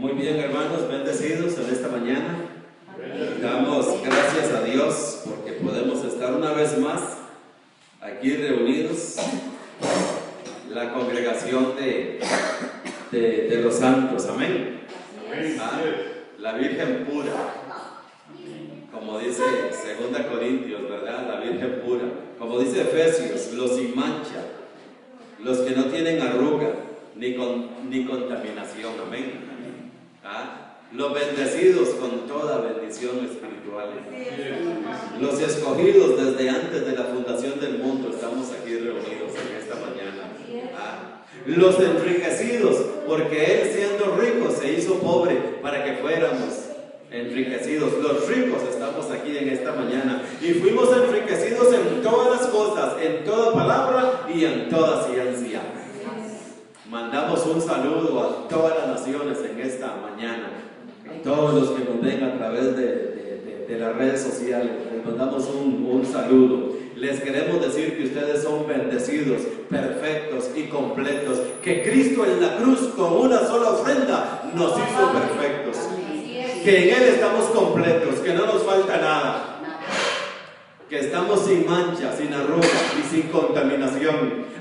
Muy bien, hermanos, bendecidos en esta mañana. Damos gracias a Dios porque podemos estar una vez más aquí reunidos, la congregación de los santos. Amén. La Virgen pura, como dice 2 Corintios, ¿verdad? La Virgen pura, como dice Efesios, los sin mancha, los que no tienen arruga ni contaminación. Amén. Los bendecidos con toda bendición espiritual, los escogidos desde antes de la fundación del mundo. Estamos aquí reunidos en esta mañana. Los enriquecidos, porque Él, siendo rico, se hizo pobre para que fuéramos enriquecidos. Los ricos estamos aquí en esta mañana y fuimos enriquecidos en todas las cosas, en toda palabra y en toda ciencia. Mandamos un saludo a todas las naciones en esta mañana, a todos los que nos ven a través de las redes sociales. Les mandamos un saludo. Les queremos decir que ustedes son bendecidos, perfectos y completos, que Cristo en la cruz con una sola ofrenda nos hizo perfectos, que en Él estamos completos, que no nos falta nada, que estamos sin mancha, sin arruga y sin contaminación.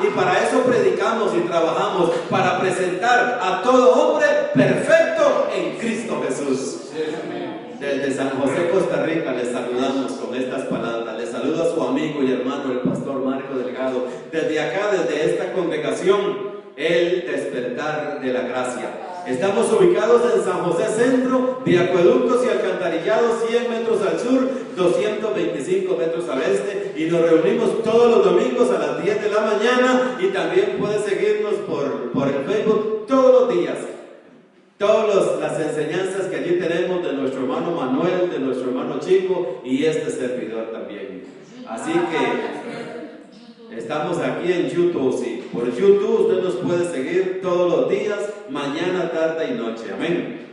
Y para eso predicamos y trabajamos, para presentar a todo hombre perfecto en Cristo Jesús. Desde San José, Costa Rica, les saludamos con estas palabras. Les saluda a su amigo y hermano, el pastor Marco Delgado. Desde acá, desde esta congregación, el despertar de la gracia. Estamos ubicados en San José Centro, de acueductos y alcantarillados, 100 metros al sur, 225 metros al este, y nos reunimos todos los domingos a las 10 de la mañana, y también puedes seguirnos por el Facebook todos los días. Todas las enseñanzas que allí tenemos de nuestro hermano Manuel, de nuestro hermano Chico y este servidor también. Así que estamos aquí en YouTube, sí. Por YouTube usted nos puede seguir todos los días, mañana, tarde y noche. Amén.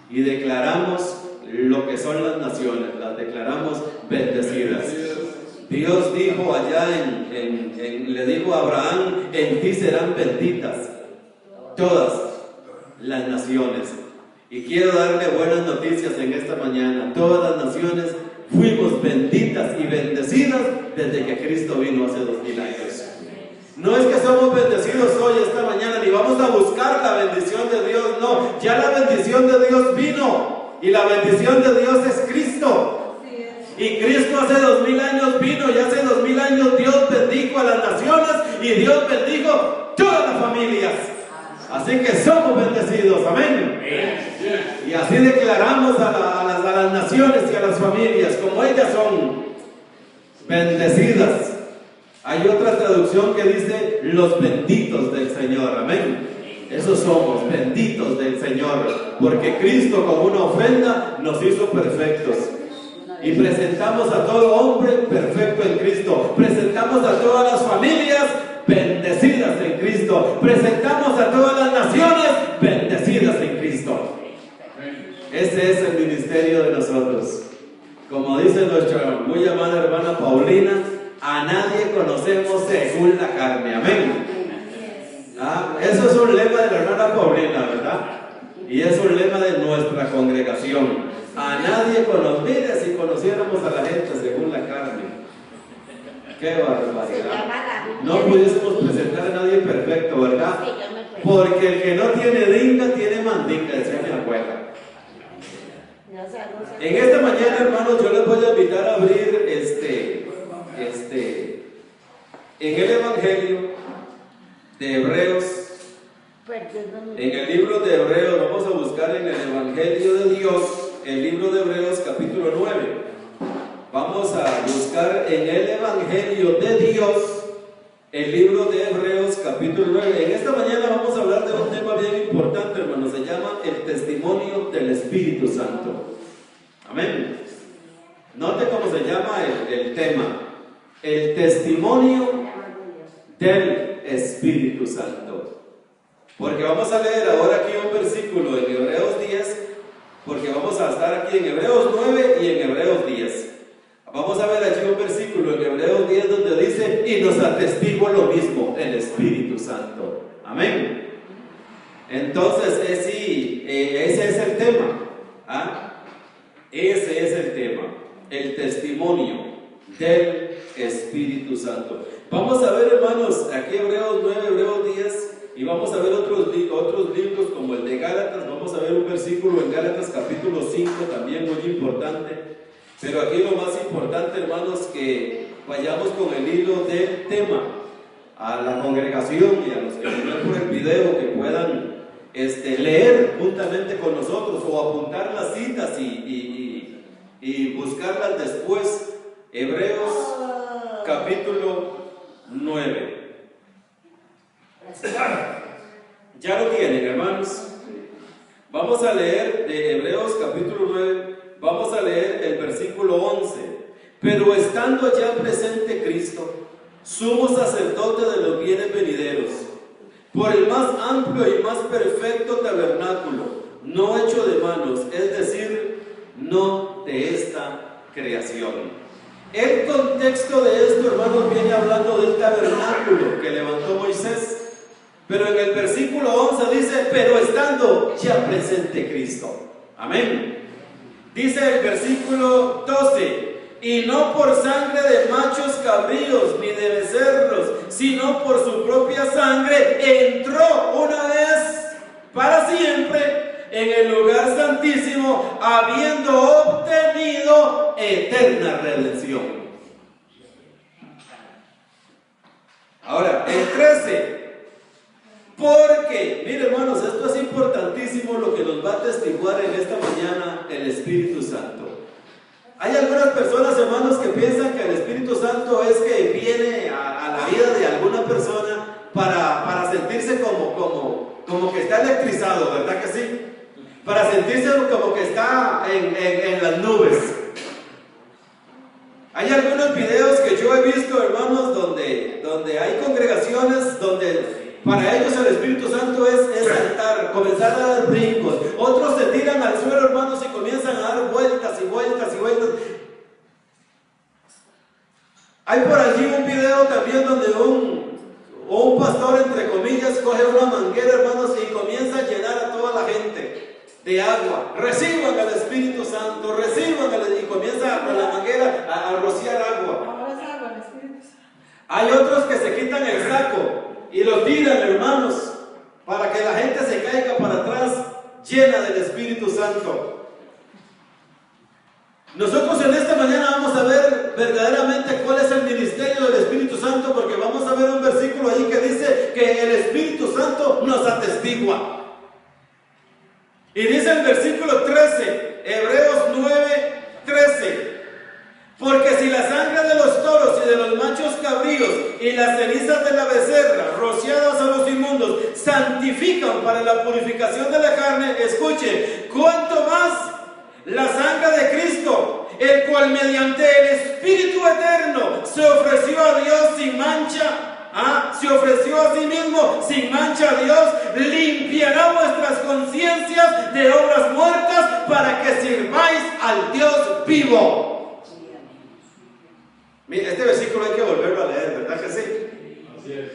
Y declaramos lo que son las naciones, las declaramos bendecidas. Dios dijo allá le dijo a Abraham: en ti serán benditas todas las naciones. Y quiero darle buenas noticias en esta mañana. Todas las naciones fuimos benditas y bendecidas desde que Cristo vino hace 2000 años. No es que somos bendecidos hoy, esta mañana, ni vamos a buscar la bendición de Dios, no. Ya la bendición de Dios vino, y la bendición de Dios es Cristo. Y Cristo hace 2000 años vino, y hace 2000 años Dios bendijo a las naciones, y Dios bendijo todas las familias. Así que somos bendecidos, amén. Y así declaramos a las naciones y a las familias, como ellas son bendecidas. Hay otra traducción que dice: los benditos del Señor, amén. Esos somos benditos del Señor, porque Cristo con una ofrenda nos hizo perfectos. Y presentamos a todo hombre perfecto en Cristo. Presentamos a todas las familias bendecidas en Cristo. Presentamos a todas las naciones bendecidas en Cristo. Ese es el ministerio de nosotros. Como dice nuestra muy amada hermana Paulina: a nadie conocemos según la carne. Amén. Eso es un lema de la hermana Paulina, ¿verdad? Y es un lema de nuestra congregación. A nadie conocemos. Mire, si conociéramos a la gente según la carne, qué barbaridad. No pudiésemos presentar a nadie perfecto, ¿verdad? Porque el que no tiene dinga tiene mandinga, decía mi abuela. En esta mañana, hermanos, yo les voy a invitar a abrir en el Evangelio de Hebreos. En el libro de Hebreos, vamos a buscar en el Evangelio de Dios, el libro de Hebreos capítulo 9. Vamos a buscar en el Evangelio de Dios, el libro de Hebreos capítulo 9. En esta mañana vamos a hablar de un tema bien importante, hermano. Se llama el testimonio del Espíritu Santo. Amén. Note cómo se llama el tema: el testimonio del Espíritu Santo. Porque vamos a leer ahora aquí un versículo en Hebreos 10, porque vamos a estar aquí en Hebreos 9 y en Hebreos 10. Vamos a ver aquí un versículo en Hebreos 10 donde dice: y nos atestigua lo mismo el Espíritu Santo. Amén. Entonces es sí ese es el tema. ¿Ah? Ese es el tema, el testimonio del Espíritu Santo. Vamos a ver, hermanos, aquí Hebreos 9, Hebreos 10, y vamos a ver otros libros como el de Gálatas. Vamos a ver un versículo en Gálatas capítulo 5, también muy importante. Pero aquí lo más importante, hermanos, que vayamos con el hilo del tema. A la congregación y a los que ven por el video, que puedan leer juntamente con nosotros o apuntar las citas y buscarlas después. Hebreos capítulo 9. ¿Ya lo tienen, hermanos? Vamos a leer de Hebreos capítulo 9, vamos a leer el versículo 11. Pero estando ya presente Cristo, sumo sacerdote de los bienes venideros, por el más amplio y más perfecto tabernáculo, no hecho de manos, es decir, no de esta creación. El contexto de esto, hermanos, viene hablando del tabernáculo que levantó Moisés. Pero en el versículo 11 dice, pero estando ya presente Cristo. Amén. Dice el versículo 12, y no por sangre de machos cabríos ni de becerros, sino por su propia sangre, entró una vez para siempre en el lugar santísimo, habiendo obtenido eterna redención. Ahora, el 13. Porque, mire, hermanos, esto es importantísimo, lo que nos va a testiguar en esta mañana el Espíritu Santo. Hay algunas personas, hermanos, que piensan que el Espíritu Santo es que viene a la vida de alguna persona para sentirse como que está electrizado, ¿verdad que sí? Para sentirse como que está en las nubes. Hay algunos videos que yo he visto, hermanos, donde hay congregaciones donde para ellos el Espíritu Santo es saltar, comenzar a dar brincos. Otros se tiran al suelo, hermanos, y comienzan a dar vueltas y vueltas y vueltas. Hay por allí un video también donde un pastor, entre comillas, coge una manguera, hermanos, y comienza a llenar a toda la gente de agua. Reciban al Espíritu Santo, y comienza con la manguera a rociar agua. Hay otros que se quitan el saco y lo tiran, hermanos, para que la gente se caiga para atrás, llena del Espíritu Santo. Nosotros en esta mañana vamos a ver verdaderamente cuál es el ministerio del Espíritu Santo, porque vamos a ver un versículo ahí que dice que el Espíritu Santo nos atestigua. Y dice el versículo 13, Hebreos 9, 13. Porque si la sangre de los toros y de los machos cabríos y las cenizas de la becerra rociadas a los inmundos santifican para la purificación de la carne, escuche, cuánto más la sangre de Cristo, el cual mediante el Espíritu eterno se ofreció a Dios sin mancha, se ofreció a sí mismo sin mancha a Dios, limpiará vuestras conciencias de obras muertas para que sirváis al Dios vivo. Este versículo hay que volverlo a leer, ¿verdad que sí? Así es.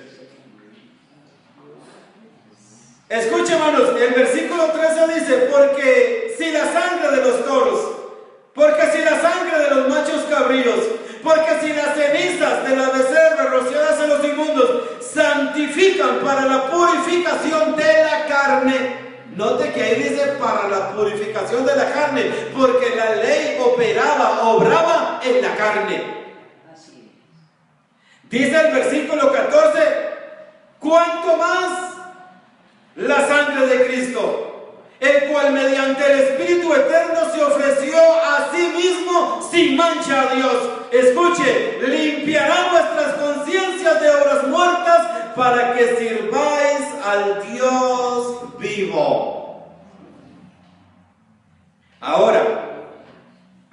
Escuche, hermanos, el versículo 13 dice, porque si la sangre de los toros, porque si la sangre de los machos cabríos, porque si las cenizas de la becerra rociadas en los inmundos santifican para la purificación de la carne. Note que ahí dice para la purificación de la carne, porque la ley obraba en la carne. Dice el versículo 14, ¿cuánto más la sangre de Cristo, el cual mediante el Espíritu eterno se ofreció a sí mismo sin mancha a Dios? Escuche, limpiará vuestras conciencias de obras muertas para que sirváis al Dios vivo. Ahora,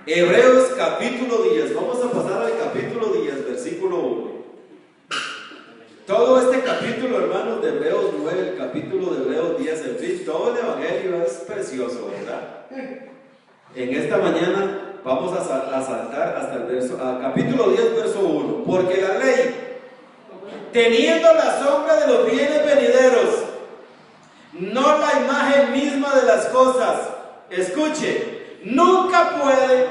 Hebreos capítulo 10, vamos a pasar al capítulo 10, versículo 1. Todo este capítulo, hermanos, de Hebreos 9, el capítulo de Hebreos 10, en fin, todo el Evangelio es precioso, ¿verdad? En esta mañana vamos a saltar hasta el capítulo 10, verso 1. Porque la ley, teniendo la sombra de los bienes venideros, no la imagen misma de las cosas escuche, nunca puede,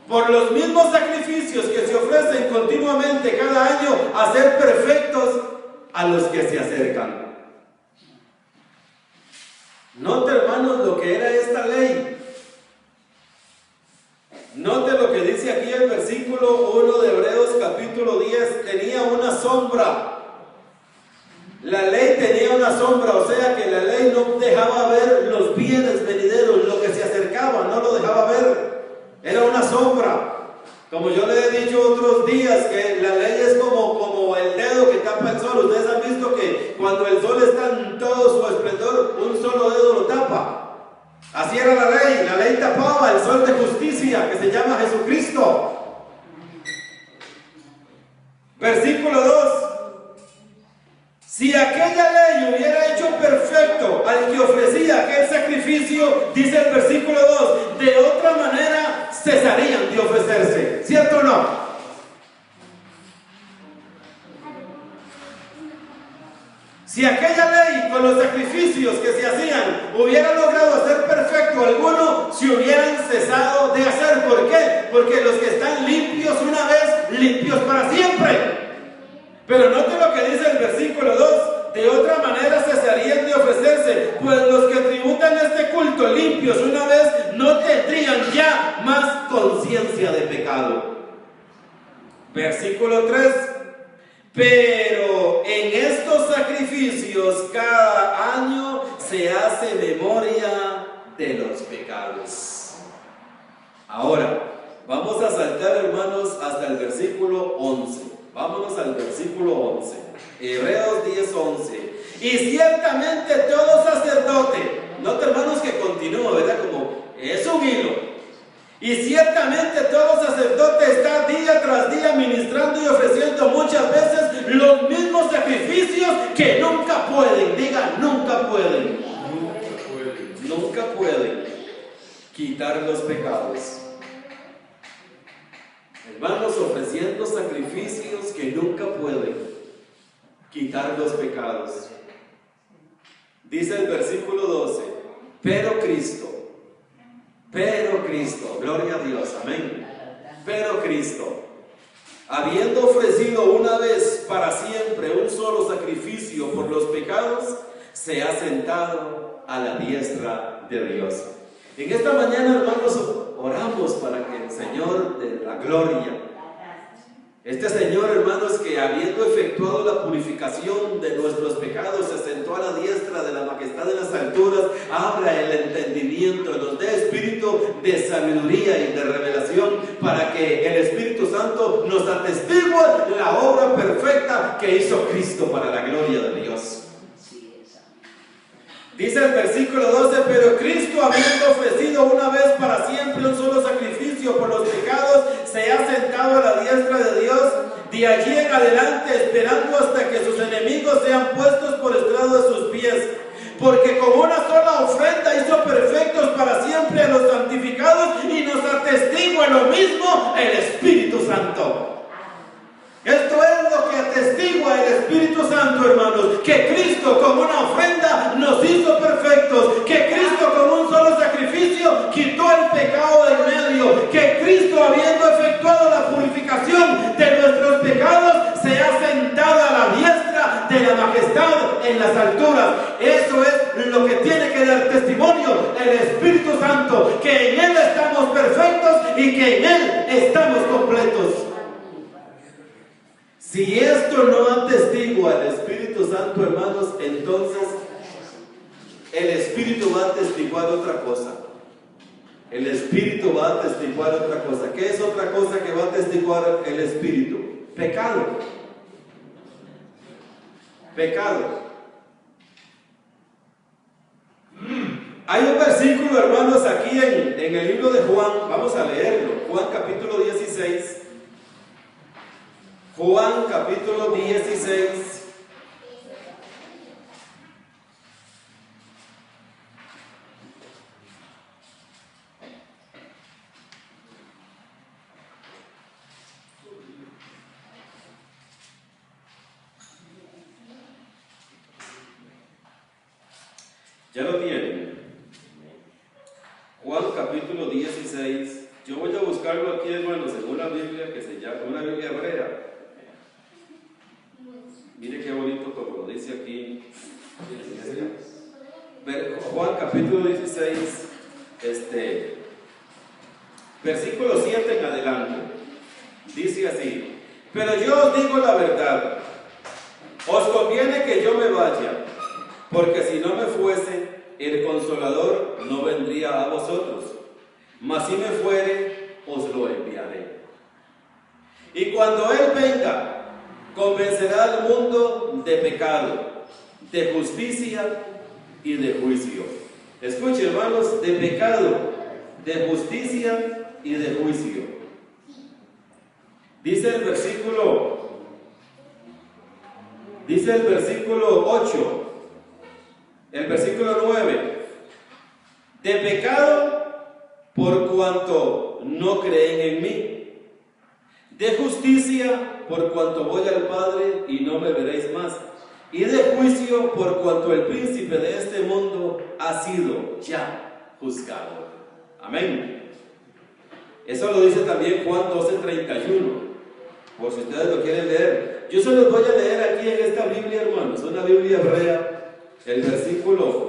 por los mismos sacrificios que se ofrecen continuamente cada año, hacer perfectos a los que se acercan. Note, hermanos, lo que era esta ley. Note lo que dice aquí el versículo 1 de Hebreos capítulo 10. Tenía una sombra. La ley tenía una sombra, o sea que la ley no dejaba ver los bienes venideros, lo que se acercaba, no lo dejaba ver. Era una sombra. Como yo le he dicho otros días, que la ley es como el dedo que tapa el sol. Ustedes han visto que cuando el sol está en todo su esplendor, un solo dedo lo tapa. Así era la ley tapaba el sol de justicia que se llama Jesucristo. Versículo 2. Si aquella ley hubiera hecho perfecto al que ofrecía aquel sacrificio, dice el versículo 2, de otra manera cesarían de ofrecerse. ¿Cierto o no? Si aquella ley con los sacrificios que se hacían hubiera logrado hacer perfecto alguno, se hubieran cesado de hacer. ¿Por qué? Porque los que están limpios una vez, limpios para siempre. Pero note lo que dice el versículo 2, de otra manera cesarían de ofrecerse, pues los que tributan este culto limpios una vez no tendrían ya más conciencia de pecado. Versículo 3, pero en estos sacrificios cada año se hace memoria de los pecados. Ahora, vamos a saltar, hermanos, hasta el versículo 11. Vámonos al versículo 11, Hebreos 10, 11. Y ciertamente todo sacerdote, note, hermanos, que continúa, ¿verdad? Como es un hilo. Y ciertamente todo sacerdote está día tras día ministrando y ofreciendo muchas veces los mismos sacrificios que nunca pueden, diga, nunca pueden. Nunca pueden quitar los pecados. Hermanos, ofreciendo sacrificios que nunca pueden quitar los pecados. Dice el versículo 12, pero Cristo, gloria a Dios, amén. Pero Cristo, habiendo ofrecido una vez para siempre un solo sacrificio por los pecados, se ha sentado a la diestra de Dios. En esta mañana, hermanos, oramos para que el Señor de la gloria, este Señor, hermanos, que habiendo efectuado la purificación de nuestros pecados, se sentó a la diestra de la majestad en las alturas, abra el entendimiento, nos dé espíritu de sabiduría y de revelación, para que el Espíritu Santo nos atestigue la obra perfecta que hizo Cristo para la gloria de Dios. Dice el versículo 12, pero Cristo, habiendo ofrecido una vez para siempre un solo sacrificio por los pecados, se ha sentado a la diestra de Dios, de allí en adelante, esperando hasta que sus enemigos sean puestos por estrado de sus pies. Porque con una sola ofrenda hizo perfectos para siempre a los santificados, y nos atestigua lo mismo el Espíritu Santo. Esto es lo que atestigua el Espíritu Santo, hermanos, que Cristo con una ofrenda nos hizo perfectos, que Cristo con un solo sacrificio quitó el pecado del medio, que Cristo, habiendo efectuado la purificación de nuestros pecados, se ha sentado a la diestra de la majestad en las alturas. Eso es lo que tiene que dar testimonio el Espíritu Santo, que en Él estamos perfectos y que en Él estamos completos. Si esto no atestigua al Espíritu Santo, hermanos, entonces el Espíritu va a atestiguar otra cosa. El Espíritu va a atestiguar otra cosa. ¿Qué es otra cosa que va a atestiguar el Espíritu? Pecado. Pecado. Hay un versículo, hermanos, aquí en el libro de Juan. Vamos a leerlo. Juan capítulo 16. Juan capítulo 16. ¿Ya lo tienen? capítulo 16. Yo voy a buscarlo aquí, hermanos, en una Biblia que se llama, una Biblia hebrea. Mire qué bonito como lo dice aquí. Juan capítulo 16, versículo 7 en adelante. Dice así: pero yo os digo la verdad, os conviene que yo me vaya, porque si no me fuese, el Consolador no vendría a vosotros, mas si me fuere, os lo enviaré. Y cuando Él venga, convencerá al mundo de pecado, de justicia y de juicio. Escuche, hermanos, de pecado, de justicia y de juicio. Dice el versículo 8, el versículo 9: de pecado, por cuanto no creen en mí; de justicia, por cuanto voy al Padre y no me veréis más; y de juicio, por cuanto el príncipe de este mundo ha sido ya juzgado. Amén. Eso lo dice también Juan 12:31, por si ustedes lo quieren leer. Yo se los voy a leer aquí en esta Biblia, hermanos, una Biblia hebrea, el versículo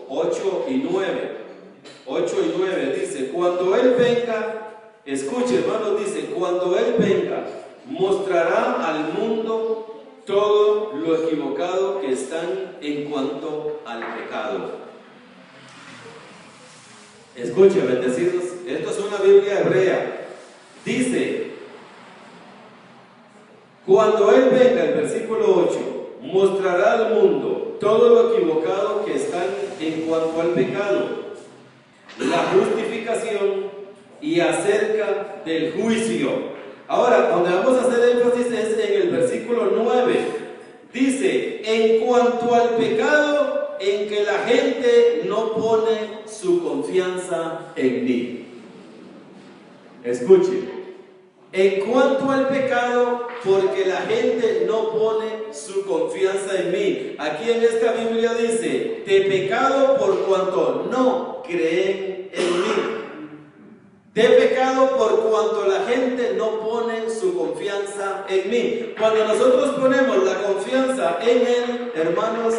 8 y 9. 8 y 9 dice: cuando Él venga, escuche, hermanos, dice: cuando Él venga, mostrará al mundo todo lo equivocado que están en cuanto al pecado. Escuche, bendecidos, esto es una Biblia hebrea. Dice: cuando Él venga, el versículo 8, mostrará al mundo todo lo equivocado que están en cuanto al pecado, la justificación y acerca del juicio. Ahora, donde vamos a hacer énfasis es en el versículo 9. Dice: en cuanto al pecado en que la gente no pone su confianza en mí. Escuche: en cuanto al pecado, porque la gente no pone su confianza en mí. Aquí en esta Biblia dice: de pecado, por cuanto no creen en mí. De pecado, por cuanto la gente no pone su confianza en mí. Cuando nosotros ponemos la confianza en Él, hermanos,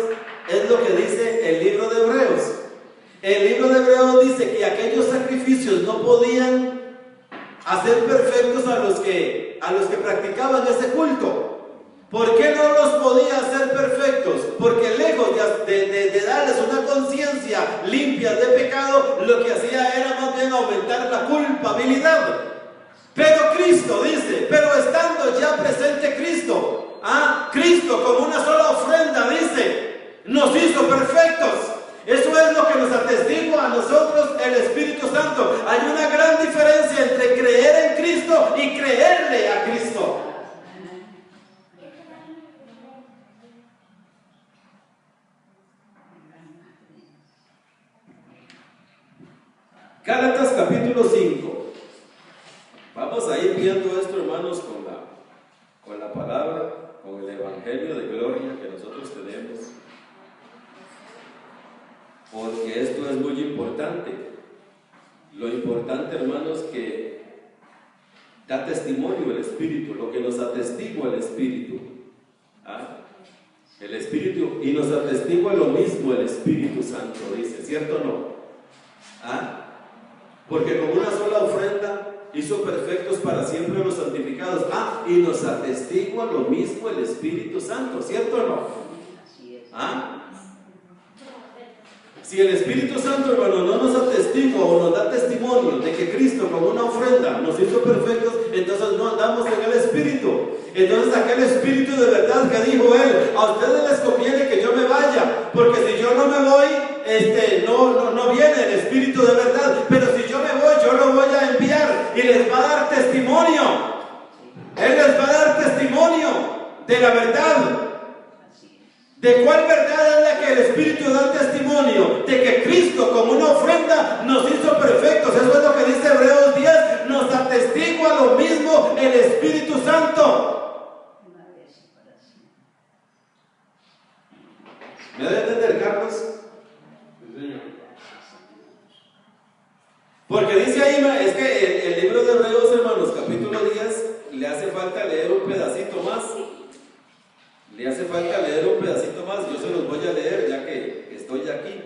es lo que dice el libro de Hebreos. El libro de Hebreos dice que aquellos sacrificios no podían hacer perfectos a los que practicaban ese culto. ¿Por qué no los podía hacer perfectos? Porque lejos de darles una conciencia limpia de pecado, lo que hacía era más bien aumentar la culpabilidad. Pero Cristo dice, pero estando ya presente Cristo, Cristo como una sola ofrenda, dice, nos hizo perfectos. Eso es lo que nos atestigua a nosotros el Espíritu Santo. Hay una gran diferencia entre creer en Cristo y creerle a Cristo. Gálatas capítulo 5. Vamos a ir viendo esto, hermanos, con la palabra, con el Evangelio de gloria que nosotros tenemos. Porque esto es muy importante. Lo importante, hermanos, que da testimonio el Espíritu, lo que nos atestigua el Espíritu. El Espíritu, y nos atestigua lo mismo el Espíritu Santo, dice, ¿cierto o no? Porque con una sola ofrenda hizo perfectos para siempre a los santificados. Y nos atestigua lo mismo el Espíritu Santo, ¿cierto o no? Si el Espíritu Santo, hermano, no nos atestigua o nos da testimonio de que Cristo con una ofrenda nos hizo perfectos, entonces no andamos en el Espíritu. Entonces aquel Espíritu de verdad que dijo Él: a ustedes les conviene que yo me vaya, porque si yo no me voy, no viene el Espíritu de verdad. Pero si yo me voy, yo lo voy a enviar y les va a dar testimonio. Él les va a dar testimonio de la verdad. ¿De cuál verdad es la que el Espíritu da testimonio? De que Cristo como una ofrenda nos hizo perfectos. Eso es lo que dice Hebreos 10. Nos atestigua lo mismo el Espíritu Santo. ¿Me debe entender, Carlos? Porque dice ahí, es que el libro de Hebreos, hermanos, capítulo 10, le hace falta leer un pedacito más. Le hace falta leer un pedacito más. Yo se los voy a leer ya que estoy aquí.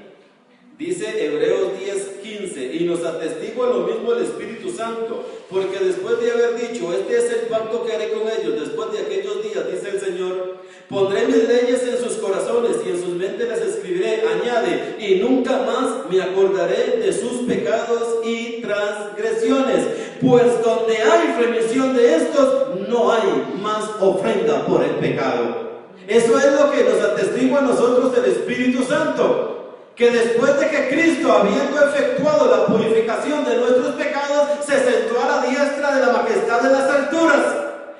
Dice Hebreos 10:15, y nos atestigua lo mismo el Espíritu Santo, porque después de haber dicho, este es el pacto que haré con ellos, después de aquellos días, dice el Señor, pondré mis leyes en sus corazones y en sus mentes las escribiré, añade, y nunca más me acordaré de sus pecados y transgresiones, pues donde hay remisión de estos, no hay más ofrenda por el pecado. Eso es lo que nos atestigua a nosotros el Espíritu Santo. Que después de que Cristo, habiendo efectuado la purificación de nuestros pecados, se sentó a la diestra de la majestad de las alturas.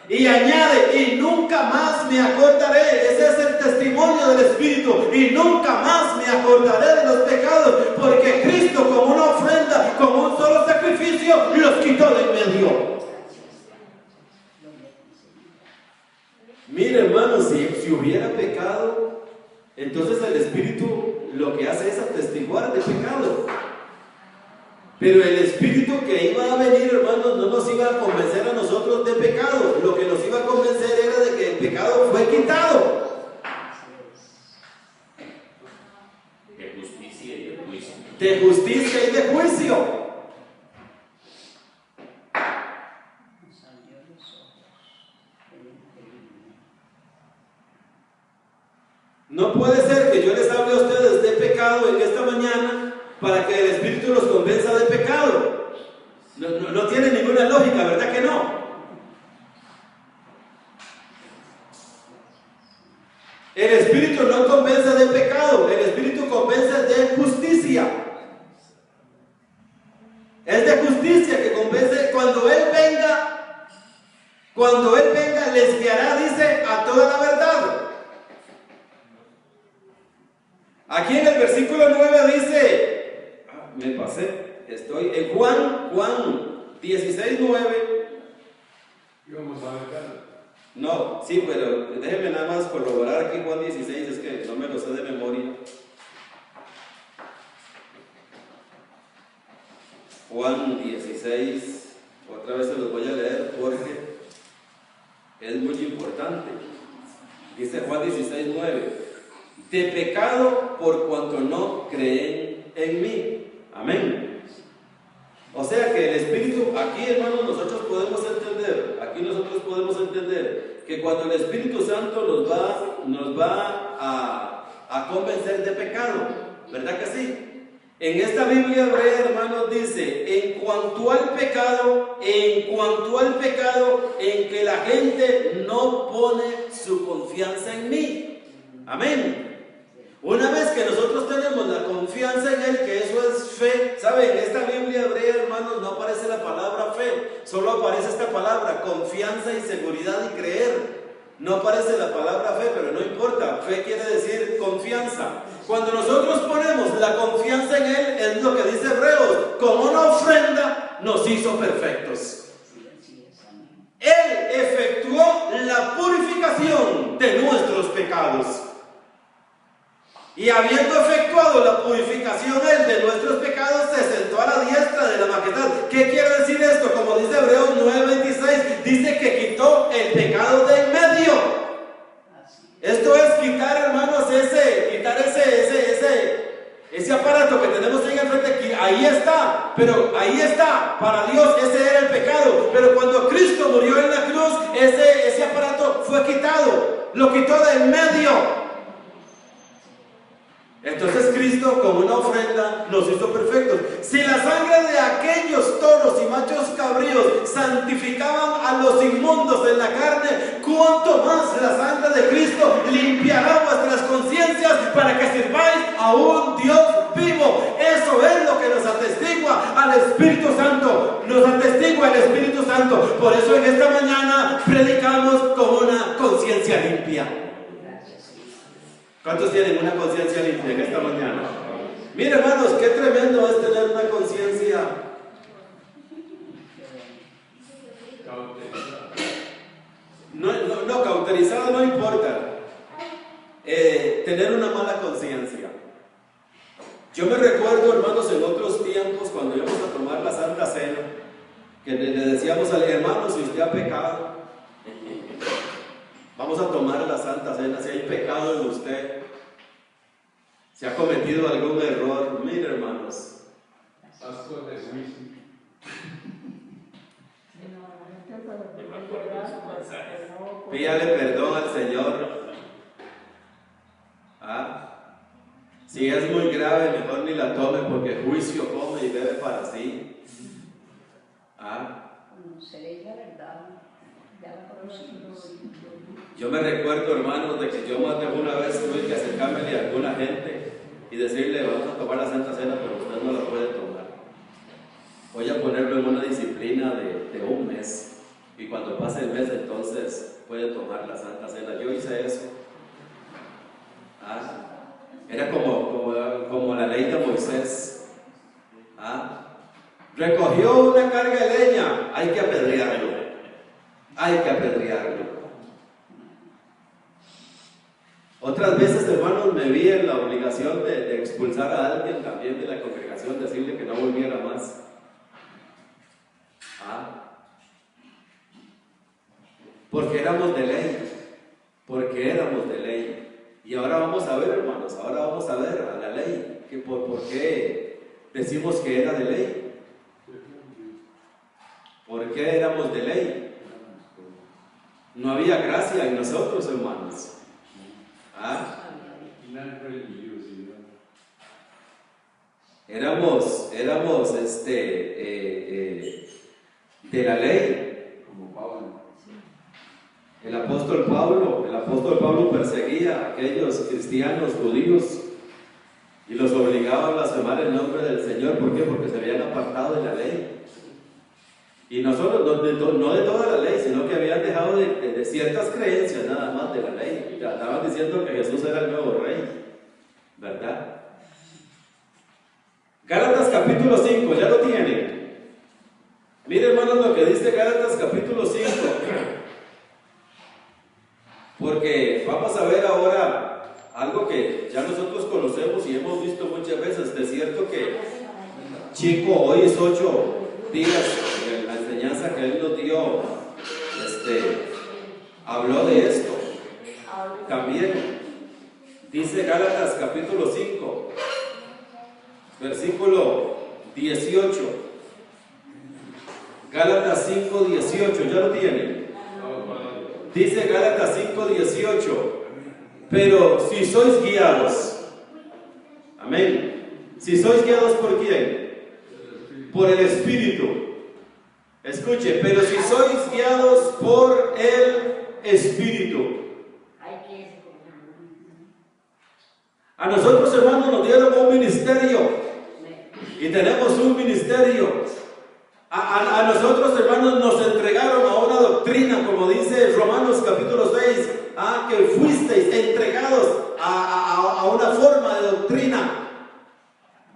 Y añade, y nunca más me acordaré. Ese es el testimonio del Espíritu. Y nunca más me acordaré de los pecados, porque Cristo, como una ofrenda, como un solo sacrificio, los quitó de en medio. Mire, hermanos, si hubiera pecado, entonces el Espíritu lo que hace es atestiguar de pecado. Pero el Espíritu que iba a venir, hermanos, no nos iba a convencer a nosotros de pecado. Lo que nos iba a convencer era de que el pecado fue quitado. De justicia y de juicio. De justicia y de juicio. No puede ser que yo les hable a ustedes de pecado en esta mañana para que el Espíritu los convenza de pecado. No tiene ninguna lógica, ¿verdad que no? El Espíritu no convence de pecado, el Espíritu convence de justicia. Es de justicia que convence. Cuando Él venga, les guiará, dice, a toda la verdad. Aquí en el versículo 9 dice, me pasé, estoy en Juan 16:9. Íbamos a ver. No, sí, pero déjenme nada más corroborar aquí Juan 16, es que no me lo sé de memoria. Juan 16, otra vez se los voy a leer porque es muy importante. Dice Juan 16:9. De pecado por cuanto no creen en mí. Amén. O sea que el Espíritu, aquí hermanos, nosotros podemos entender que cuando el Espíritu Santo nos va a convencer de pecado, ¿verdad que sí? En esta Biblia hebrea, hermanos, dice, en cuanto al pecado, en que la gente no pone su confianza en mí. Amén. Una vez que nosotros tenemos la confianza en Él, que eso es fe, ¿saben? En esta Biblia hebrea, hermanos, no aparece la palabra fe, solo aparece esta palabra, confianza y seguridad y creer. No aparece la palabra fe, pero no importa, fe quiere decir confianza. Cuando nosotros ponemos la confianza en Él, es lo que dice Hebreos, como una ofrenda nos hizo perfectos. Él efectuó la purificación de nuestros pecados. Y habiendo efectuado la purificación Él de nuestros pecados, se sentó a la diestra de la majestad. ¿Qué quiere decir esto? Como dice Hebreos 9:26, dice que quitó el pecado de en medio. Esto es quitar, hermanos, ese aparato que tenemos ahí en frente, ahí está, pero ahí está, para Dios ese era el pecado, pero cuando Cristo murió en la cruz, ese aparato fue quitado, lo quitó de en medio. Entonces Cristo, como una ofrenda, nos hizo perfectos. Si la sangre de aquellos toros y machos cabríos santificaban a los inmundos en la carne, ¿cuánto más la sangre de Cristo limpiará vuestras conciencias para que sirváis a un Dios vivo? Eso es lo que nos atestigua al Espíritu Santo. Nos atestigua el Espíritu Santo. Por eso en esta mañana predicamos con una conciencia limpia. ¿Cuántos tienen una conciencia limpia en esta mañana? Mire, hermanos, qué tremendo es tener una conciencia no cauterizada, no importa. Tener una mala conciencia. Yo me recuerdo, hermanos, en otros tiempos tiempos cuando íbamos a tomar la Santa Cena, que le decíamos al hermano, si usted ha pecado, vamos a tomar la Santa Cena, si hay pecado en usted, si ha cometido algún error, mire hermanos, Pastor de juicio. Yo me acuerdo de su mensaje. pídale perdón al Señor. Si es muy grave, mejor ni la tome, porque juicio come y bebe para sí. Se le dice la verdad, ya la conocimos. Yo me recuerdo, hermanos, de que yo más de una vez tuve que acercarme a alguna gente y decirle, vamos a tomar la Santa Cena, pero usted no la puede tomar. Voy a ponerlo en una disciplina de un mes, y cuando pase el mes, entonces puede tomar la Santa Cena. Yo hice eso. Era como la ley de Moisés. Recogió una carga de leña, hay que apedrearlo. Hay que apedrearlo. Otras veces, hermanos, me vi en la obligación de expulsar a alguien también de la congregación, decirle que no volviera más. Porque éramos de ley. Porque éramos de ley. Y ahora vamos a ver, hermanos, ahora vamos a ver a la ley. ¿Por qué decimos que era de ley? ¿Por qué éramos de ley? No había gracia en nosotros, hermanos. Éramos de la ley. Como Pablo. El apóstol Pablo perseguía a aquellos cristianos judíos y los obligaba a blasfemar el nombre del Señor. ¿Por qué? Porque se habían apartado de la ley. Y no solo, no de toda la ley, sino que habían dejado de ciertas creencias nada más de la ley. Estaban diciendo que Jesús era el nuevo rey, ¿verdad? Gálatas capítulo 5, ¿ya lo tienen? Miren, hermanos, lo que dice Gálatas capítulo 5. Porque vamos a ver ahora algo que ya nosotros conocemos y hemos visto muchas veces. Es cierto que Chico hoy es 8 días de la enseñanza que él nos dio, habló de esto. También dice Gálatas capítulo 5, versículo 18. Gálatas 5, 18, ¿ya lo tienen? Dice Gálatas 5:18, pero si sois guiados, amén, si sois guiados ¿por quién? Por el Espíritu. Escuche, pero si sois guiados por el Espíritu. A nosotros, hermanos, nos dieron un ministerio y tenemos un ministerio. A nosotros, hermanos, nos entregaron a una doctrina, como dice Romanos capítulo 6, que fuisteis entregados a una forma de doctrina.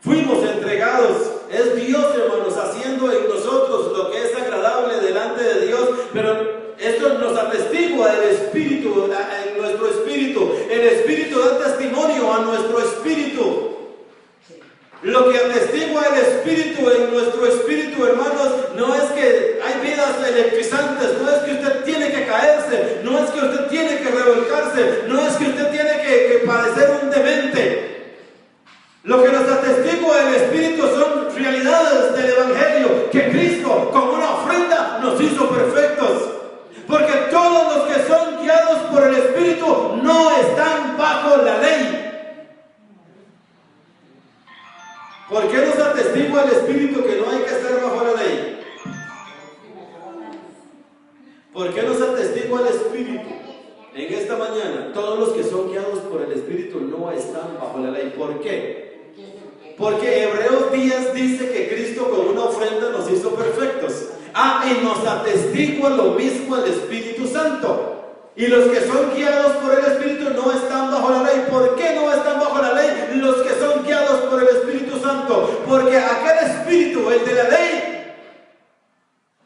Fuimos entregados. Es Dios, hermanos, haciendo en nosotros lo que es agradable delante de Dios, pero esto nos atestigua el Espíritu, en nuestro espíritu. El Espíritu da testimonio a nuestro espíritu. Lo que atestigua el Espíritu en nuestro espíritu, hermanos, no es que hay vidas electrizantes, no es que usted tiene que caerse, no es que usted tiene que revolcarse, no es que usted tiene que parecer un demente. Lo que nos atestigua el Espíritu son realidades del Evangelio, que Cristo con una ofrenda nos hizo perfectos. Porque todos los que son guiados por el Espíritu no están bajo la ley. ¿Por qué nos atestigua el Espíritu que no hay que estar bajo la ley? ¿Por qué nos atestigua el Espíritu? En esta mañana, todos los que son guiados por el Espíritu no están bajo la ley. ¿Por qué? Porque Hebreos 10 dice que Cristo con una ofrenda nos hizo perfectos. Y nos atestigua lo mismo el Espíritu Santo. Y los que son guiados por el Espíritu no están bajo la ley. ¿Por qué no están bajo la ley los que son guiados por el Espíritu Santo? Porque aquel Espíritu, el de la ley,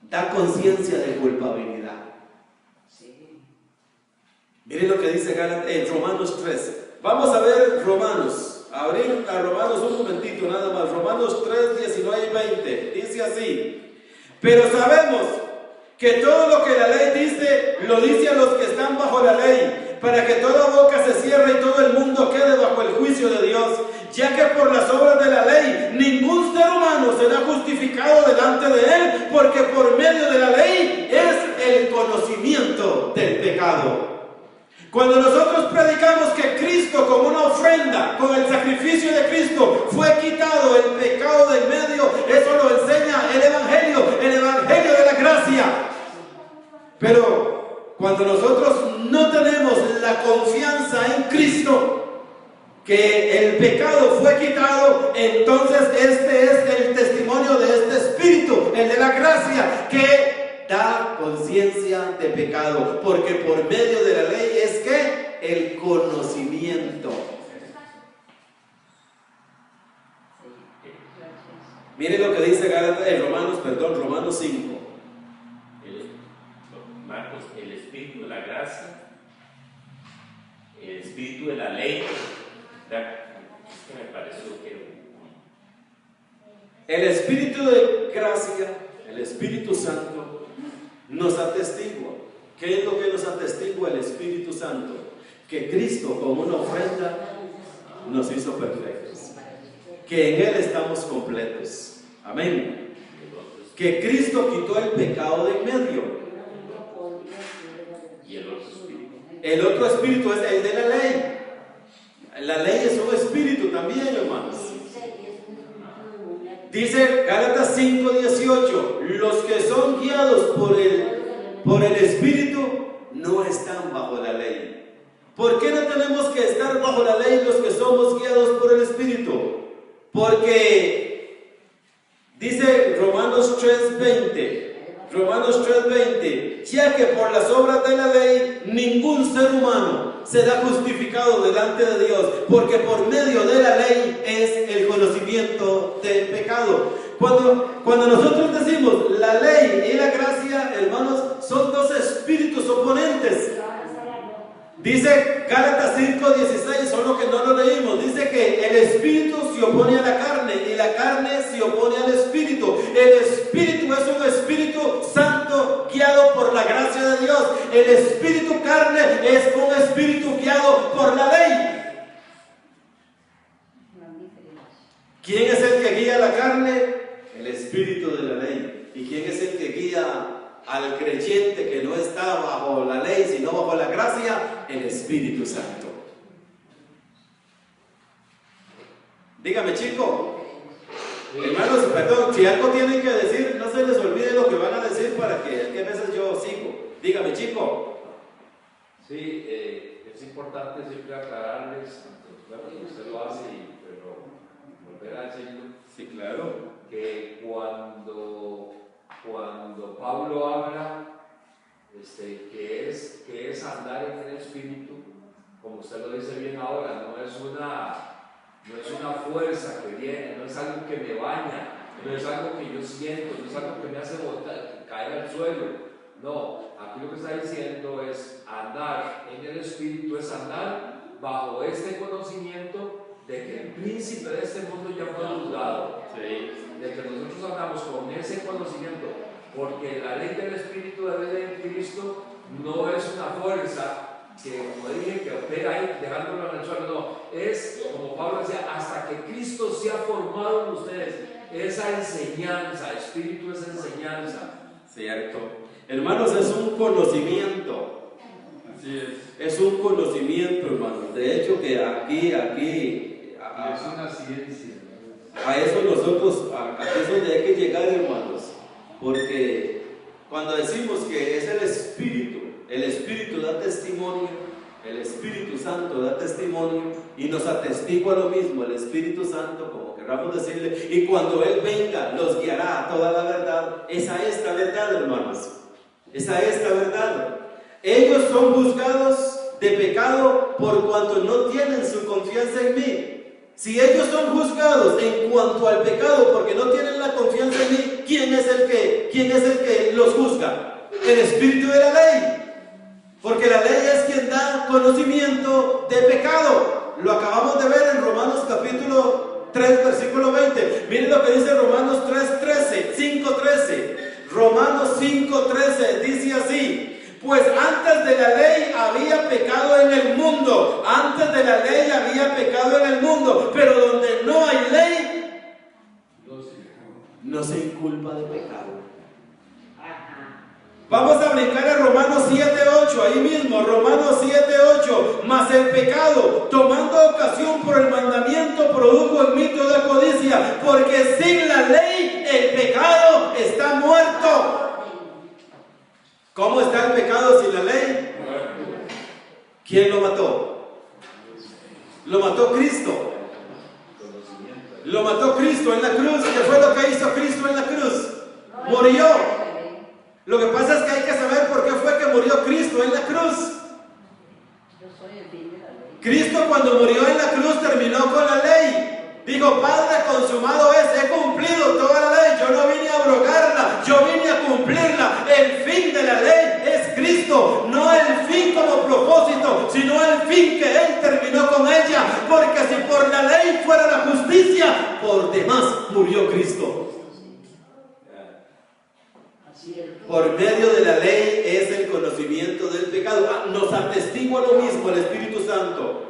da conciencia de culpabilidad. Miren lo que dice Romanos 3. Vamos a ver Romanos. abrir a Romanos un momentito nada más. Romanos 3, 19 y 20. Dice así: pero sabemos que todo lo que la ley dice, lo dice a los que están bajo la ley, para que toda boca se cierre y todo el mundo quede bajo el juicio de Dios, ya que por las obras de la ley ningún ser humano será justificado delante de él, porque por medio de la ley es el conocimiento del pecado. Cuando nosotros predicamos que Cristo, como una ofrenda, con el sacrificio de Cristo, fue quitado el pecado del medio, eso lo enseña el Evangelio de la gracia. Pero cuando nosotros no tenemos la confianza en Cristo, que el pecado fue quitado, entonces este es el testimonio de este Espíritu, el de la gracia, que da conciencia de pecado, porque por medio de la ley es que el conocimiento. Miren lo que dice Romanos 5. Marcos, el espíritu de la gracia, el espíritu de la ley. Es que me pareció que el espíritu de gracia, el Espíritu Santo, nos atestigua. ¿Qué es lo que nos atestigua el Espíritu Santo? Que Cristo, como una ofrenda, nos hizo perfectos, que en Él estamos completos. Amén. Que Cristo quitó el pecado de en medio. y el otro espíritu. El otro espíritu es el de la ley. La ley es un espíritu también, hermanos. Dice Gálatas 5:18: los que son guiados por el Espíritu no están bajo la ley. ¿Por qué no tenemos que estar bajo la ley los que somos guiados por el Espíritu? Porque dice Romanos 3:20, ya que por las obras de la ley ningún ser humano será justificado delante de Dios, porque por medio de la ley es el conocimiento del pecado. Cuando nosotros decimos la ley y la gracia, hermanos, son dos espíritus oponentes. Dice Gálatas 5:16, solo que no lo leímos, dice que el espíritu se opone a la carne y la carne se opone al espíritu. El espíritu es un espíritu santo guiado por la gracia de Dios. El espíritu carne es un espíritu guiado por la ley. ¿Quién es el que guía la carne? El espíritu de la ley. ¿Y quién es el que guía al creyente que no está bajo la ley, sino bajo la gracia? El Espíritu Santo. Dígame, chico. Hermanos, perdón, si algo tienen que decir, no se les olvide lo que van a decir, para que a veces yo sigo. Dígame, chico. Sí, es importante siempre aclararles, claro que usted lo hace, pero volver a decirlo. Sí, claro. Que cuando Pablo habla que es andar en el Espíritu, como usted lo dice bien ahora, no es una fuerza que viene, no es algo que me baña, no es algo que yo siento, no es algo que me hace caer al suelo. No, aquí lo que está diciendo es andar en el Espíritu, es andar bajo este conocimiento de que el príncipe de este mundo ya fue juzgado. Sí. De que nosotros andamos con ese conocimiento, porque la ley del Espíritu de vida en Cristo no es una fuerza que, como dije, que opera ahí dejándolo en el suelo. No, es, como Pablo decía, hasta que Cristo se ha formado en ustedes. Esa enseñanza, Espíritu es enseñanza. Cierto. Hermanos, es un conocimiento. Así es. Es un conocimiento, hermanos. De hecho, que aquí Es una ciencia. a eso nosotros, aquí es donde hay que llegar, hermanos. Porque cuando decimos que es el Espíritu da testimonio, el Espíritu Santo da testimonio y nos atestigua lo mismo, el Espíritu Santo, como queramos decirle, y cuando Él venga los guiará a toda la verdad. Esa es la verdad, hermanos. Esa es la verdad. Ellos son juzgados de pecado por cuanto no tienen su confianza en mí. Si ellos son juzgados en cuanto al pecado porque no tienen la confianza en mí, ¿quién es el que los juzga? El Espíritu de la ley. Porque la ley es quien da conocimiento de pecado. lo acabamos de ver en Romanos capítulo 3, versículo 20. Miren lo que dice Romanos 5:13. Romanos 5:13 dice así: pues antes de la ley había pecado en el mundo. Antes de la ley había pecado en el mundo. Pero donde no hay ley, no se inculpa de pecado. Vamos a brincar a Romanos 7:8, ahí mismo, Romanos 7:8. Mas el pecado, tomando ocasión por el mandamiento, produjo en mí toda codicia, porque sin la ley el pecado está muerto. ¿Cómo está el pecado sin la ley? ¿Quién lo mató? Lo mató Cristo. Lo mató Cristo en la cruz. ¿Qué fue lo que hizo Cristo en la cruz? Murió. Lo que pasa es que hay que saber por qué fue que murió Cristo en la cruz. Cristo, cuando murió en la cruz, terminó con la ley. Dijo: Padre, consumado es, he cumplido toda la ley. Yo no vine a abrogarla, yo vine a cumplirla. El fin de la ley es Cristo, no el fin como propósito, sino el fin que Él terminó con ella. Porque si por la ley fuera la justicia, por demás murió Cristo. Por medio de la ley es el conocimiento del pecado. Nos atestigua lo mismo el Espíritu Santo.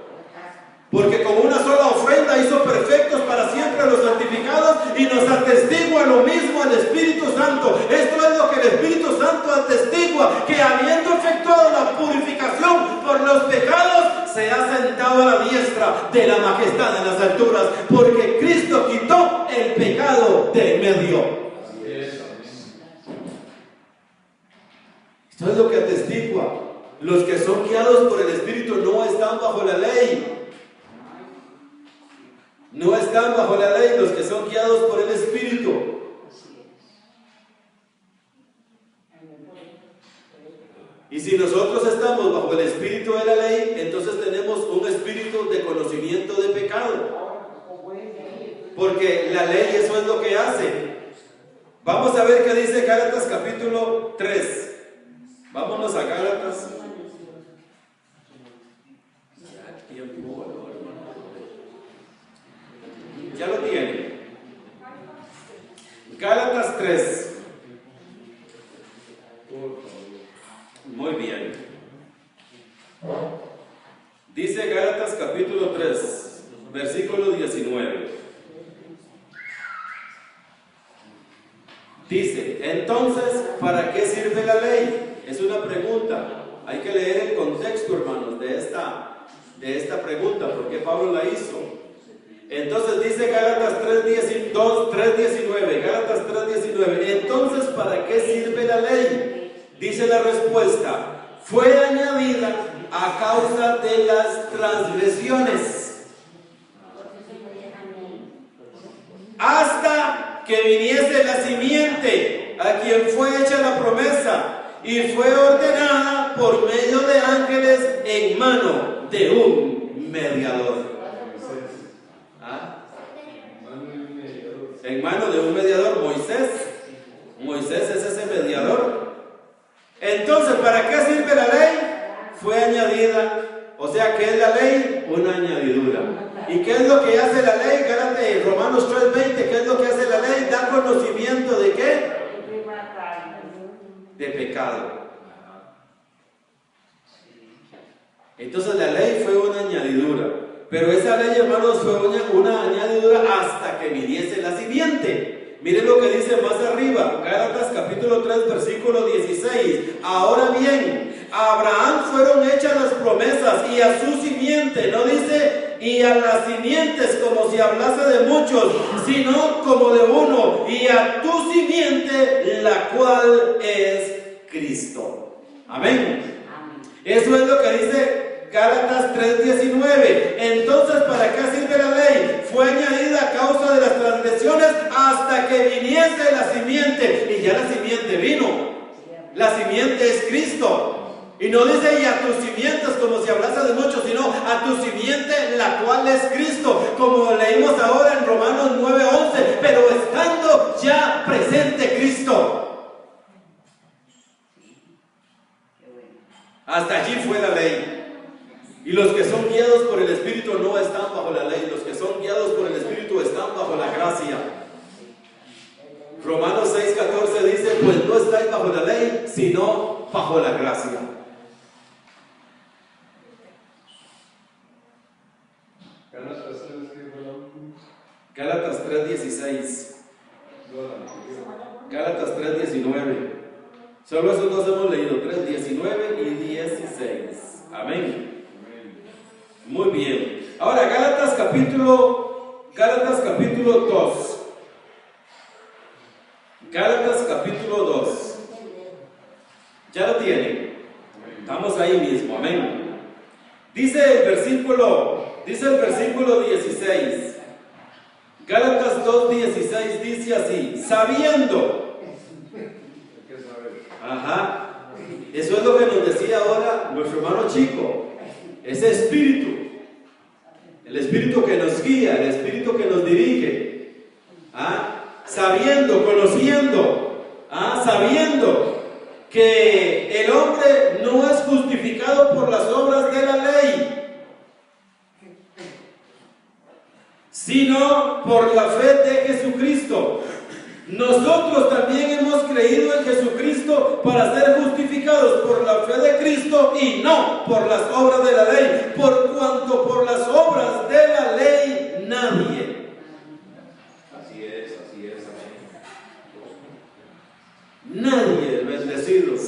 Porque con una sola ofrenda hizo perfectos para siempre a los santificados, y nos atestigua lo mismo el Espíritu Santo. Esto es lo que el Espíritu Santo atestigua, que habiendo efectuado la purificación por los pecados, se ha sentado a la diestra de la majestad en las alturas, porque Cristo quitó el pecado de en medio. Esto es lo que atestigua. Los que son guiados por el Espíritu no están bajo la ley. No están bajo la ley los que son guiados por el Espíritu. Y si nosotros estamos bajo el espíritu de la ley, entonces tenemos un espíritu de conocimiento de pecado. Porque la ley eso es lo que hace. Vamos a ver qué dice Gálatas capítulo 3. Vámonos a Gálatas. Ya lo tienen. Gálatas 3. Muy bien. Dice Gálatas capítulo 3, versículo 19. Dice: entonces, ¿para qué sirve la ley? Es una pregunta. Hay que leer el contexto, hermanos, de esta pregunta, porque Pablo la hizo. Entonces dice Gálatas 3:19, Gálatas 3:19. Entonces, ¿para qué sirve la ley? Dice la respuesta: fue añadida a causa de las transgresiones, hasta que viniese la simiente, a quien fue hecha la promesa, y fue ordenada por medio de ángeles en mano de un mediador. En mano de un mediador, Moisés. Moisés es ese mediador. Entonces, ¿para qué sirve la ley? Fue añadida. O sea, ¿qué es la ley? Una añadidura. ¿Y qué es lo que hace la ley? Romanos 3:20. ¿Qué es lo que hace la ley? Da conocimiento de ¿qué? De pecado. Entonces la ley fue una añadidura. Pero esa ley, hermanos, fue una añadidura hasta que viniese la simiente. Miren lo que dice más arriba, Gálatas capítulo 3, versículo 16. Ahora bien, a Abraham fueron hechas las promesas, y a su simiente, no dice y a las simientes como si hablase de muchos, sino como de uno, y a tu simiente, la cual es Cristo. Amén. Eso es lo que dice Gálatas 3:19. Entonces, ¿para qué sirve la ley? Fue añadida a causa de las transgresiones hasta que viniese la simiente. Y ya la simiente vino. La simiente es Cristo. Y no dice y a tus simientes como si hablase de muchos, sino a tu simiente, la cual es Cristo, como leímos ahora en Romanos 9:11. Pero estando ya presente Cristo. Hasta allí fue la ley. Y los que son guiados por el Espíritu no sino bajo la gracia. Gálatas 3:16. Gálatas 3:19. Solo esos dos hemos leído, 3:19 y 16. Amén. Muy bien. Ahora, Gálatas capítulo 2. Gálatas capítulo 2. ¿Ya lo tienen? Estamos ahí mismo, amén. Dice el versículo 16. Gálatas 2:16 dice así: sabiendo. Ajá. Eso es lo que nos decía ahora nuestro hermano Chico. Ese espíritu. El espíritu que nos guía, el espíritu que nos dirige. Sabiendo, conociendo. Sabiendo que el hombre no es justificado por las obras de la ley, sino por la fe de Jesucristo. Nosotros también hemos creído en Jesucristo para ser justificados por la fe de Cristo y no por las obras de la ley, por cuanto por las obras de la ley nadie. Así es, amén. Nadie, bendecidos,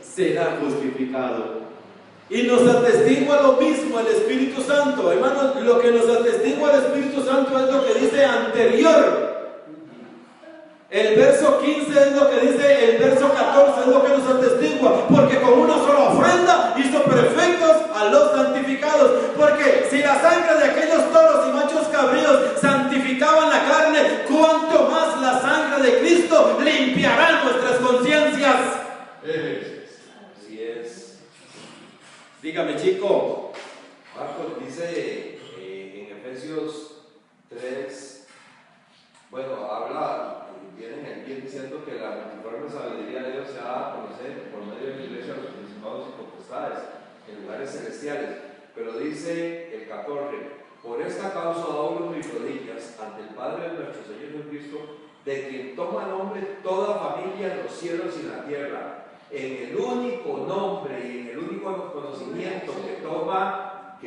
será justificado. Y nos atestigua lo mismo el Espíritu Santo. Hermanos, lo que nos atestigua el Espíritu Santo es lo que dice anterior. El verso 15 es lo que dice, el verso 14 es lo que nos atestigua. Porque con una sola ofrenda hizo perfectos a los santificados. Porque si la sangre de aquellos toros y machos cabríos santificaban la carne, cuánto más la sangre de Cristo limpiará nuestras conciencias. Así es. Dígame, chico. Marcos dice en Efesios 3, viene diciendo que la multiforme sabiduría de Dios se ha dado a conocer por medio de la iglesia a los principados y potestades en lugares celestiales. Pero dice el 14: por esta causa doblo mis rodillas ante el Padre de nuestro Señor Jesucristo, de quien toma nombre toda familia en los cielos y en la tierra, en el único nombre y en el único conocimiento que toma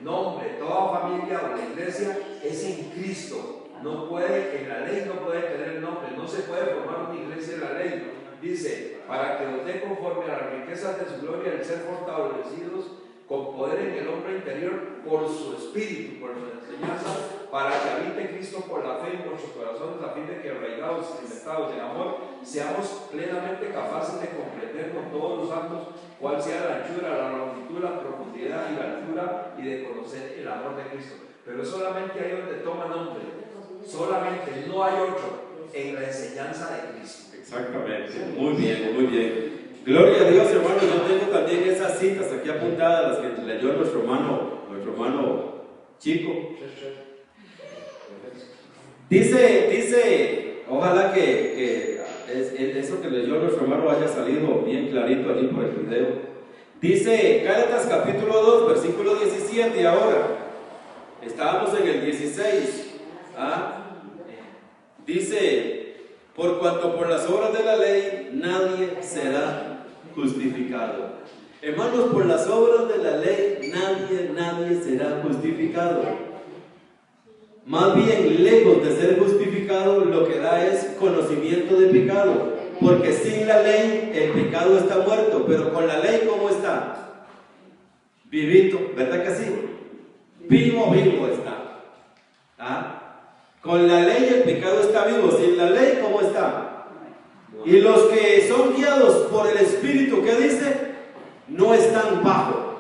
nombre toda familia o la iglesia es en Cristo. No puede, en la ley no puede tener nombre, no se puede formar una iglesia en la ley. Dice, para que nos dé conforme a las riquezas de su gloria el ser fortalecidos con poder en el hombre interior por su espíritu, por su enseñanza, para que habite Cristo por la fe en nuestros corazones, a fin de que arraigados y cimentados en amor, seamos plenamente capaces de comprender con todos los santos cuál sea la anchura, la longitud, la profundidad y la altura, y de conocer el amor de Cristo. Pero solamente ahí donde toma nombre, solamente, no hay otro, en la enseñanza de Cristo. Exactamente, muy bien, muy bien. Gloria a Dios, hermano. Yo tengo también esas citas aquí apuntadas, las que leyó nuestro hermano Chico. Dice, ojalá que eso que leyó nuestro hermano haya salido bien clarito allí por el video. Dice Gálatas capítulo 2, versículo 17 ahora. Estábamos en el 16. Dice, por cuanto por las obras de la ley nadie será justificado. Hermanos, por las obras de la ley nadie será justificado. Más bien, lejos de ser justificado, lo que da es conocimiento de pecado. Porque sin la ley el pecado está muerto, pero con la ley, ¿cómo está? Vivito, ¿verdad que sí? Vivo está. Con la ley el pecado está vivo, sin la ley, ¿cómo está? Y los que son guiados por el Espíritu, ¿qué dice? No están bajo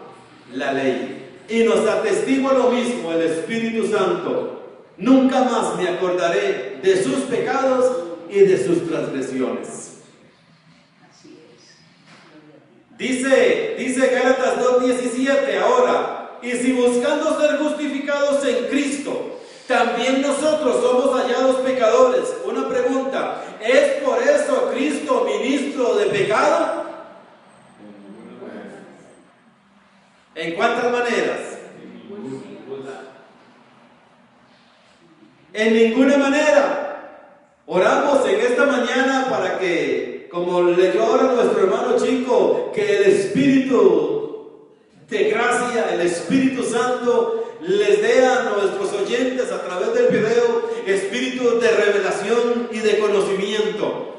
la ley. Y nos atestigua lo mismo el Espíritu Santo. Nunca más me acordaré de sus pecados y de sus transgresiones. Así es. Dice Gálatas 2:17 ahora: y si buscando ser justificados en Cristo, también nosotros somos hallados pecadores. Una pregunta: ¿es por eso Cristo ministro de pecado? ¿En cuántas maneras? En ninguna manera. Oramos en esta mañana para que, como leyó ahora nuestro hermano Chico, que el Espíritu de gracia, el Espíritu Santo, les dé a nuestros oyentes a través del video espíritu de revelación y de conocimiento.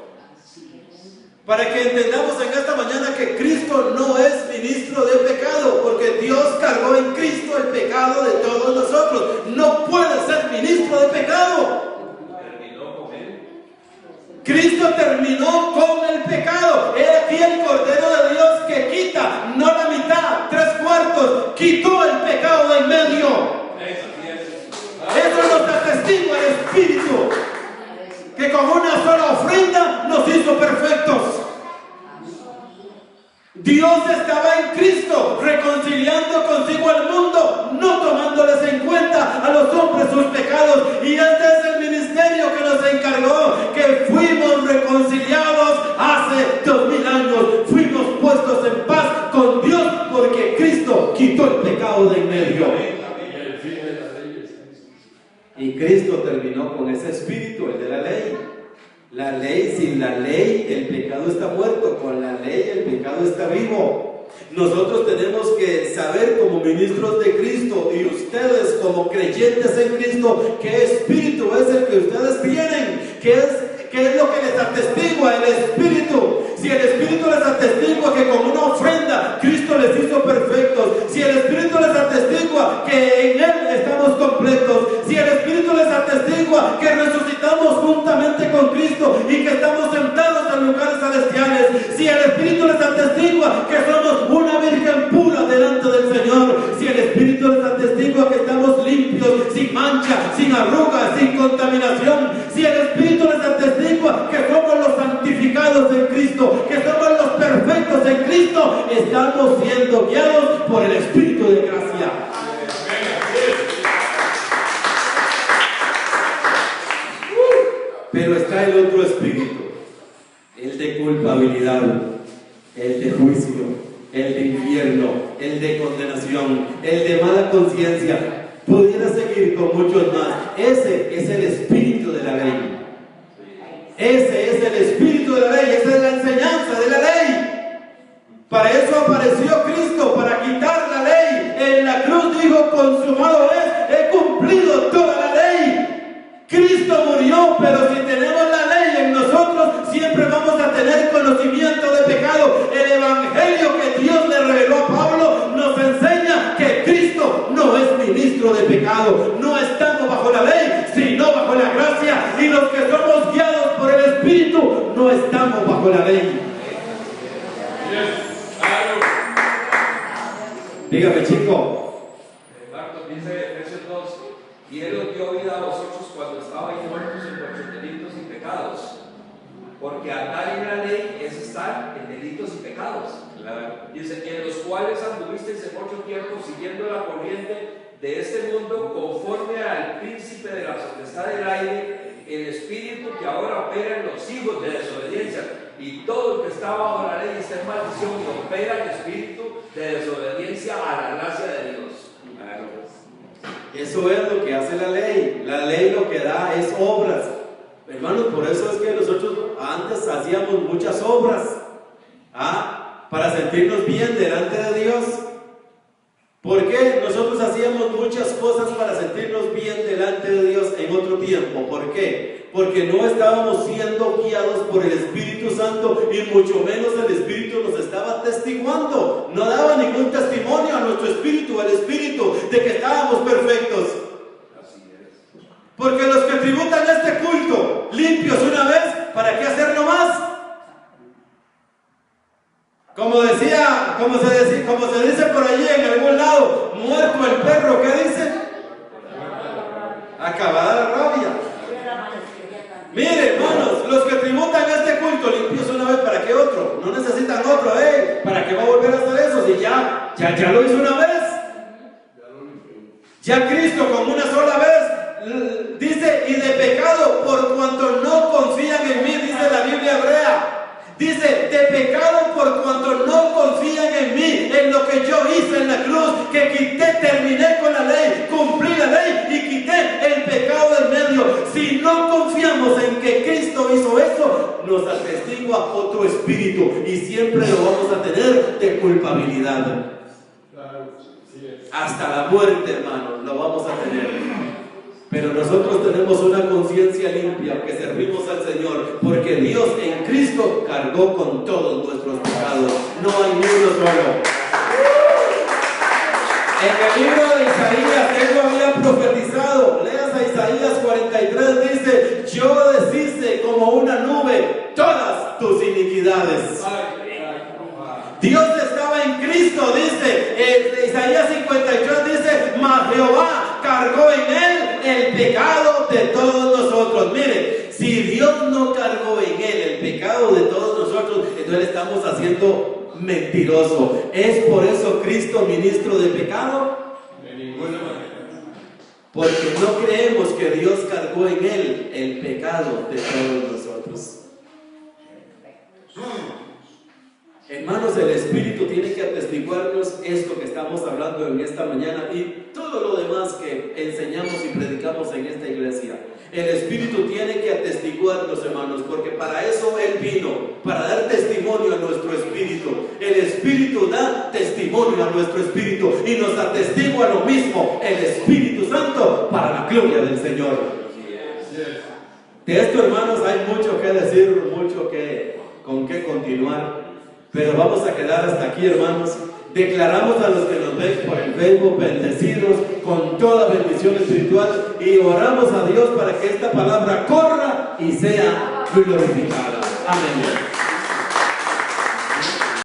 Para que entendamos en esta mañana que Cristo no es ministro de pecado, porque Dios cargó en Cristo el pecado de todos nosotros. No puede ser ministro de pecado. Cristo terminó con el pecado. He aquí el Cordero de Dios que quita, no la mitad, 3/4, quitó el pecado de en medio. Eso nos atestigua el Espíritu, que con una sola ofrenda nos hizo perfectos. Dios estaba en Cristo, reconciliando consigo al mundo, no tomándoles en cuenta a los hombres sus pecados. Y este es el ministerio que nos encargó, que fuimos reconciliados hace 2000 años. Fuimos puestos en paz con Dios porque Cristo quitó el pecado de en medio. Y Cristo terminó con ese espíritu, el de la ley. La ley, sin la ley, el pecado está muerto. Con la ley, el pecado está vivo. Nosotros tenemos que saber, como ministros de Cristo, y ustedes como creyentes en Cristo, qué espíritu es el que ustedes tienen, qué es lo que les atestigua el Espíritu. Si el Espíritu les atestigua que con una ofrenda Cristo les hizo perfectos, si el Espíritu les atestigua que en Él estamos completos, si el Espíritu les atestigua que resucitamos juntamente con Cristo y que estamos sentados en lugares celestiales, si el Espíritu les atestigua que somos una virgen pura delante del Señor, si el Espíritu les atestigua que estamos limpios, sin mancha, sin arrugas, sin contaminación, si el Espíritu les atestigua que somos los santificados en Cristo, que somos los perfectos en Cristo, estamos siendo guiados por el Espíritu de gracia. Pero está el otro espíritu, el de culpabilidad, el de juicio, el de infierno, el de condenación, el de mala conciencia. Pudiera seguir con muchos más. Ese es el espíritu de la ley. Ese es el espíritu de la ley, esa es la enseñanza de la ley. Para eso apareció Cristo, para quitar la ley. En la cruz dijo: consumado es, he cumplido toda la ley. Cristo murió, pero si tenemos la ley en nosotros, siempre vamos a tener conocimiento de pecado. El evangelio que Dios le reveló a Pablo nos enseña que Cristo no es ministro de pecado. No estamos bajo la ley, sino bajo la gracia. Y los que somos guiados por el Espíritu, no estamos bajo la ley. Dígame, chico. Dice Efesios 2: y Él os dio vida a vosotros cuando estabais muertos en vuestros delitos y pecados. Porque andar en la ley es estar en delitos y pecados. Dice: en los cuales anduvisteis en otro tiempo siguiendo la corriente de este mundo, conforme al príncipe de la potestad del aire, el espíritu que ahora opera en los hijos de desobediencia. Y todo el que está bajo la ley está en maldición y opera el espíritu de desobediencia a la gracia de Dios. Eso es lo que hace la ley. La ley lo que da es obras. Hermanos, por eso es que nosotros antes hacíamos muchas obras para sentirnos bien delante de Dios. ¿Por qué nosotros hacíamos muchas cosas para sentirnos bien delante de Dios en otro tiempo? ¿Por qué? Porque no estábamos siendo guiados por el Espíritu Santo, y mucho menos el Espíritu nos estaba testiguando. No daba ningún testimonio a nuestro espíritu, al Espíritu, de que estábamos perfectos. Porque los que tributan este culto limpios una vez, ¿para qué hacerlo más? Como se dice por allí en algún lado, muerto el perro, ¿qué dice? Acabada la rabia. Mire, hermanos, los que tributan este culto limpios una vez, ¿para qué otro? No necesitan otro, ¿para qué va a volver a hacer eso? Si ya lo hizo una vez. Ya Cristo con una sola vez dice: y de pecado por cuanto no confían en mí, dice la Biblia hebrea. Dice: de pecado por cuanto no confían en mí, en lo que yo hice en la cruz, que terminé con la ley, cumplí la ley y quité el pecado del medio. Si no confiamos en que Cristo nos atestigua otro espíritu y siempre lo vamos a tener de culpabilidad. Hasta la muerte, hermanos, lo vamos a tener. Pero nosotros tenemos una conciencia limpia que servimos al Señor, porque Dios en Cristo cargó con todos nuestros pecados. No hay ni uno solo. En el libro de Isaías, él lo había profetizado. Leas a Isaías 43, dice: yo deshice como una nube todas tus iniquidades. Dios estaba en Cristo, dice Isaías 53, dice: mas Jehová cargó en él el pecado de todos nosotros. Mire, si Dios no cargó en él el pecado de todos nosotros, entonces estamos haciendo mentiroso. ¿Es por eso Cristo ministro de pecado? De ninguna manera. Porque no creemos que Dios cargó en él el pecado de todos nosotros. Hermanos, el Espíritu tiene que atestiguarnos esto que estamos hablando en esta mañana y todo lo demás que enseñamos y predicamos en esta iglesia. El Espíritu tiene que atestiguarnos, hermanos, porque para eso Él vino, para dar testimonio a nuestro espíritu. El Espíritu da testimonio a nuestro espíritu y nos atestigua lo mismo el Espíritu Santo para la gloria del Señor. De esto, hermanos, hay mucho que decir, con qué continuar. Pero vamos a quedar hasta aquí, hermanos. Declaramos a los que nos ven por el Facebook bendecidos con toda bendición espiritual y oramos a Dios para que esta palabra corra y sea glorificada. Amén.